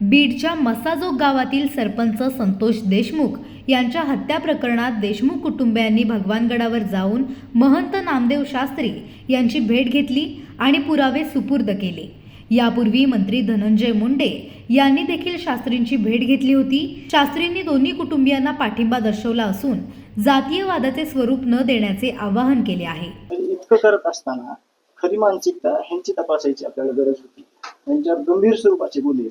बीडच्या मसाजोग गावातील सरपंच संतोष देशमुख यांच्या हत्या प्रकरणात देशमुख कुटुंबियांनी भगवानगडावर जाऊन महंत नामदेव शास्त्री यांची भेट घेतली आणि पुरावे सुपूर्द केले। यापूर्वी मंत्री धनंजय मुंडे यांनी देखील शास्त्रींची भेट घेतली होती। शास्त्रींनी दोन्ही कुटुंबियांना पाठिंबा दर्शवला असून जातीयवादाचे स्वरूप न देण्याचे आवाहन केले आहे। इतकं करत असताना खरी मानसिकता ह्यांची तपासायची आपल्याला गरज होती। त्यांच्या गंभीर स्वरूपाचे गुन्हे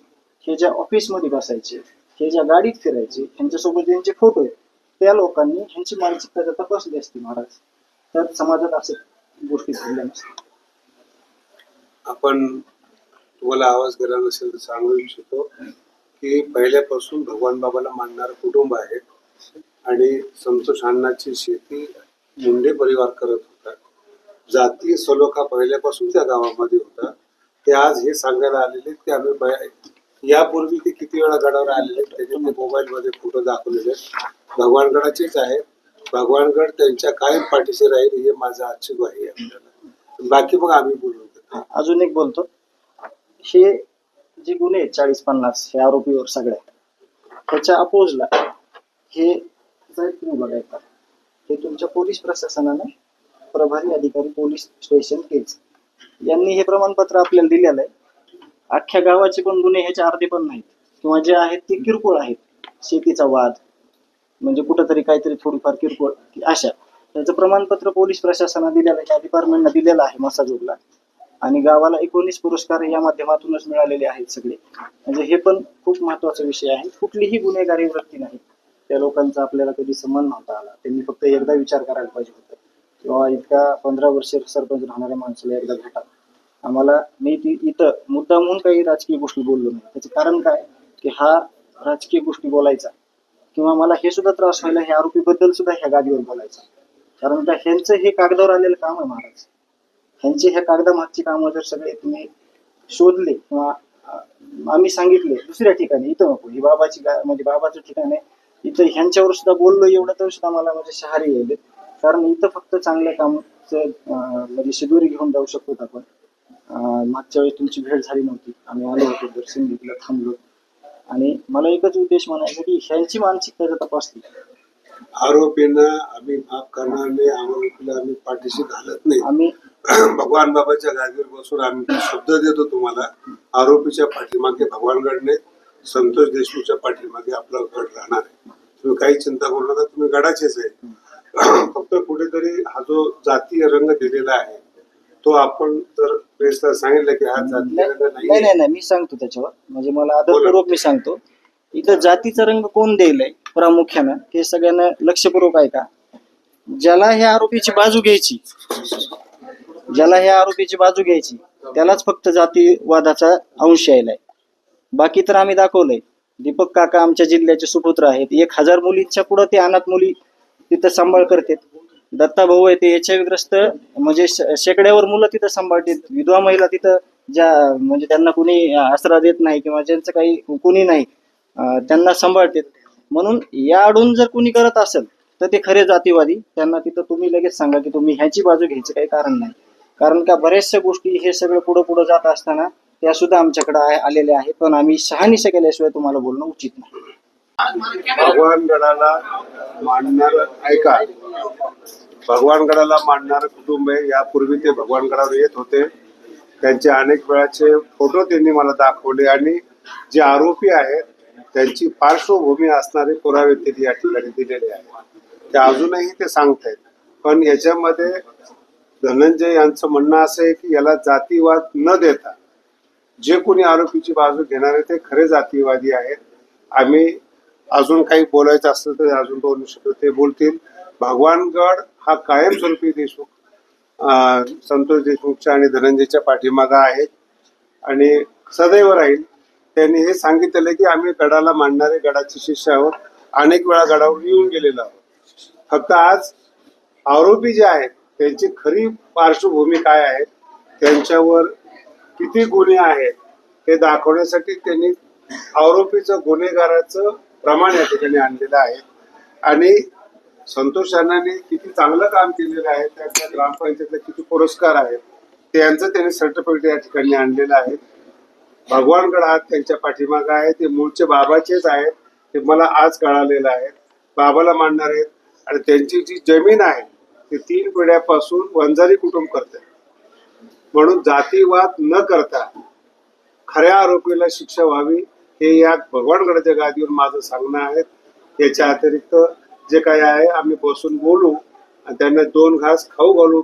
हे ज्या ऑफिसमध्ये बसायचे, हे ज्या गाडीत फिरायचे, ह्यांच्यासोबत ज्यांचे फोटो आहेत, त्या लोकांनी ह्यांची मानसिकता जर तपासली असती महाराज, तर समाजात असे गोष्टी घडल्या नसत्या। आपण तुम्हाला आवाज गेला नसेल तर सांगू इच्छितो की पहिल्यापासून भगवान बाबाला मानणारं कुटुंब आहे आणि संतोष अण्णाची शेती मुंडे परिवार करत होता। जातीय सलोखा पहिल्यापासून त्या गावामध्ये होता। ते आज हे सांगायला आलेले की आम्ही यापूर्वी ते किती वेळा गडावर आलेले, त्याचे मोबाईल मध्ये फोटो दाखवलेले भगवानगडाचेच आहेत। भगवानगड त्यांच्या कायम पाठीशी राहील हे माझं आजची ग्वाही आहे आपल्याला। बाकी मग आम्ही बोलू। अजून एक बोलतो, हे जे गुन्हे आहेत 40-50 हे आरोपीवर सगळ्या, त्याच्या अपोजला हे जर तुम्ही बघायचा, हे तुमच्या पोलीस प्रशासनाने प्रभारी अधिकारी पोलीस स्टेशन केज यांनी हे प्रमाणपत्र आपल्याला दिलेलं आहे। अख्ख्या गावाचे पण गुन्हे ह्याच्या अर्धे पण नाहीत किंवा जे आहेत ते किरकोळ आहेत। शेतीचा वाद म्हणजे कुठंतरी काहीतरी थोडीफार किरकोळ अशा, त्याचं प्रमाणपत्र पोलीस प्रशासनाने दिलेलं आहे, डिपार्टमेंटने दिलेलं आहे मसाजोगला। आणि गावाला 19 पुरस्कार या माध्यमातूनच मिळालेले आहेत सगळे। म्हणजे हे पण खूप महत्वाचा विषय आहे। कुठलीही गुन्हेगारी वृत्ती नाही, त्या लोकांचा आपल्याला कधी संबंध नव्हता आला। त्यांनी फक्त एकदा विचार करायला पाहिजे होता किंवा इतका 15 वर्ष सरपंच राहणाऱ्या माणसाला एकदा भेटा। आम्हाला मी इथं मुद्दा म्हणून काही राजकीय गोष्टी बोललो नाही। त्याचं कारण काय की हा राजकीय गोष्टी बोलायचा किंवा मला हे सुद्धा त्रास व्हायला हे आरोपीबद्दल सुद्धा ह्या गादीवर बोलायचा, कारण का ह्यांचं हे कागदावर आलेलं काम आहे महाराज। ह्यांचे ह्या कागदामागची कामं जर सगळे तुम्ही शोधले किंवा आम्ही सांगितले दुसऱ्या ठिकाणी, इथं नको, ही बाबाची म्हणजे बाबाचं ठिकाण आहे, इथं ह्यांच्यावर सुद्धा बोललो एवढं तर सुद्धा मला म्हणजे शहारी येईल। कारण इथं फक्त चांगल्या कामाचं म्हणजे शिदोरी घेऊन जाऊ शकतो आपण। मागच्या वेळेस तुमची भेट झाली नव्हती, आम्ही आलो होतो, दर्शन घेतलं, थांबलो। आणि मला एकच उद्देश म्हणायचा की ह्यांची मानसिकता जर तपासली, आरोपींना आम्ही माफ करणार नाही, आरोपीला आम्ही पाठीशी घालत नाही। आम्ही भगवान बाबाच्या गादीवर बसून आम्ही शब्द देतो तुम्हाला, आरोपीच्या पाठीमागे भगवानगडने, संतोष देशमुखच्या पाठीमागे आपला गड राहणार आहे। तुम्ही काही चिंता करू नका, तुम्ही गडाचेच आहे। फक्त कुठेतरी हा जो जातीय रंग दिलेला आहे तो आपण जर प्रेसला सांगितलं की हा जातीय रंग नाही, मी सांगतो त्याच्यावर, म्हणजे मला आदरपूर्वक मी सांगतो, इथं जातीचा रंग कोण द्यायलाय प्रामुख्यानं हे सगळ्यांना लक्षपूर्वक आहे का। ज्याला ह्या आरोपीची बाजू घ्यायची, त्यालाच फक्त जातीवादाचा अंश यायलाय। बाकी तर आम्ही दाखवलंय, दीपक काका आमच्या जिल्ह्याचे सुपुत्र आहेत, 1000 मुलींच्या पुढे ते अनाथ मुली तिथं सांभाळ करतात। दत्ता भाऊ आहे ते एचआयव्ही म्हणजे शेकड्यावर मुलं तिथं सांभाळतात। विधवा महिला तिथं ज्या म्हणजे त्यांना कुणी आसरा देत नाही किंवा ज्यांचं काही कुणी नाही त्यांना सांभाळतात। म्हणून या आडून जर कुणी करत असेल तर ते खरे जातीवादी, त्यांना तिथं तुम्ही लगेच सांगा की तुम्ही ह्याची बाजू घ्यायचं काही कारण नाही। कारण का बऱ्याचशा गोष्टी हे सगळं पुढं जात असताना त्या सुद्धा आमच्याकडे आलेल्या आहेत, पण आम्ही शहानिशा केल्याशिवाय तुम्हाला बोलणं उचित नाही। भगवानगडाला मानणार ऐका, भगवानगडाला मानणारं कुटुंब आहे। यापूर्वी ते भगवानगडावर येत होते, त्यांचे अनेक वेळाचे फोटो त्यांनी मला दाखवले आणि जे आरोपी आहेत त्यांची पार्श्वभूमी असणारे पुरावे त्यांनी या ठिकाणी दिलेले आहेत। ते अजूनही ते सांगतायत, पण याच्यामध्ये धनंजय यांचं म्हणणं असं आहे की याला जातीवाद न देता जे कोणी आरोपीची बाजू घेणारे ते खरे जातीवादी आहेत। आम्ही अजून काही बोलायचं असलं तर अजून बोलू शकतो, ते बोलतील। भगवानगड हा कायमस्वरूपी संतोष देशमुखच्या आणि धनंजयच्या पाठीमागा आहे आणि सदैव राहील। त्यांनी हे सांगितलेलं की आम्ही गडाला मानणारे गडाचे शिष्य आहोत, अनेक वेळा गडावर येऊन गेलेलो आहोत। फक्त आज आरोपी जे आहेत त्यांची खरी पार्श्वभूमी काय आहे, त्यांच्यावर किती गुन्हे आहेत हे दाखवण्यासाठी त्यांनी आरोपीचं गुन्हेगाराचं प्रमाण या ठिकाणी आणलेलं आहे। आणि संतोष अण्णांनी किती चांगलं काम केलेलं आहे, त्यांच्या ग्रामपंचायतीला किती पुरस्कार आहेत त्यांचं त्यांनी सर्टिफिकेट या ठिकाणी आणलेलं आहे। भगवानगड हा त्यांच्या पाठीमागे आहे. ते मूळचे बाबाचेच आहेत. ते मला आज कळालेलं आहे. बाबाला मानणार आहेत आणि त्यांची जी जमीन आहे ती 3 पिढ्यापासून वंजारी कुटुंब करते. म्हणून जातीवाद न करता खऱ्या आरोपीला शिक्षा व्हावी हे या भगवानगडाच्या गादीवर माझं सांगणं आहे. याच्या अतिरिक्त जे काही आहे आम्ही बसून बोलू आणि त्यांना 2 घास खाऊ घालू,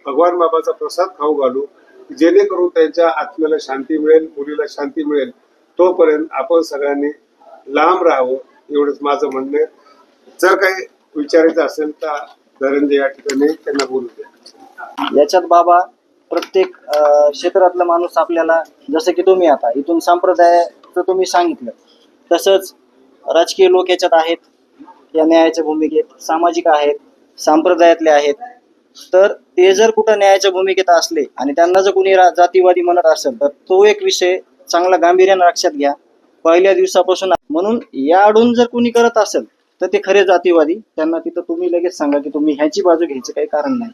भगवान बाबाचा प्रसाद खाऊ घालू, जेणेकरून त्यांच्या आत्म्याला शांती मिळेल, मुलीला शांती मिळेल. तोपर्यंत आपण सगळ्यांनी लांब राहावं एवढंच माझं म्हणणं आहे. जर काही विचारायचं असेल तर धनंजय या ठिकाणी त्यांना बोलू द्या. याच्यात बाबा प्रत्येक क्षेत्रातला माणूस आपल्याला, जसं की तुम्ही आता इथून संप्रदायाचं तुम्ही सांगितलं, तसंच राजकीय लोक याच्यात आहेत, या न्यायाच्या भूमिकेत सामाजिक आहेत, संप्रदायातले आहेत. तर ते जर कुठं न्यायाच्या भूमिकेत असले आणि त्यांना जर कोणी जातीवादी म्हणत असेल तर तो एक विषय चांगला गांभीर्याने लक्षात घ्या पहिल्या दिवसापासून. म्हणून या आडून जर कोणी करत असेल तर ते खरे जातीवादी. त्यांना तिथं तुम्ही लगेच सांगा की तुम्ही ह्याची बाजू घ्यायचं काही कारण नाही.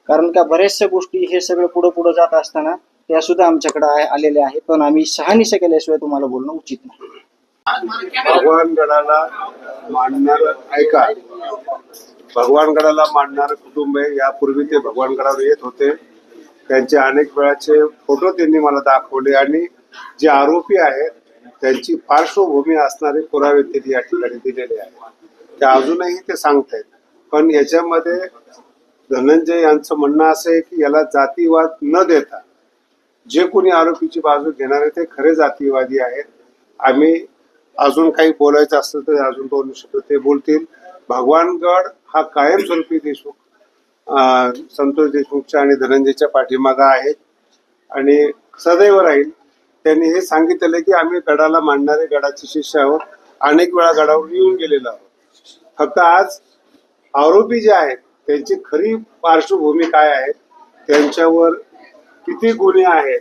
कारण का बऱ्याचशा गोष्टी हे सगळं पुढं जात असताना त्या सुद्धा आमच्याकडे आलेल्या आहेत, पण आम्ही शहानिशा केल्याशिवाय तुम्हाला बोलणं उचित नाही. भगवानगडाला मानणार ऐका, भगवानगडाला मानणारं कुटुंब आहे. यापूर्वी ते भगवानगडावर येत होते. त्यांचे अनेक वेळाचे फोटो त्यांनी मला दाखवले आणि जे आरोपी आहेत त्यांची पार्श्वभूमी असणारे पुरावे त्यांनी या ठिकाणी दिलेले आहेत. ते अजूनही ते सांगतायत. पण याच्यामध्ये धनंजय यांचं म्हणणं असं आहे की याला जातीवाद न देता जे कोणी आरोपीची बाजू घेणारे ते खरे जातीवादी आहेत. आम्ही अजून काही बोलायचं असतं तर अजून 2 शब्द ते बोलतील. भगवानगड हा कायमस्वरूपी संतोष देशमुखच्या आणि धनंजयच्या पाठीमागा आहे आणि सदैव राहील. त्यांनी हे सांगितलेलं की आम्ही गडाला मानणारे गडाचे शिष्य आहोत. अनेक वेळा गडावर येऊन गेलेलो आहोत. फक्त आज आरोपी जे आहेत त्यांची खरी पार्श्वभूमी काय आहे, त्यांच्यावर किती गुन्हे आहेत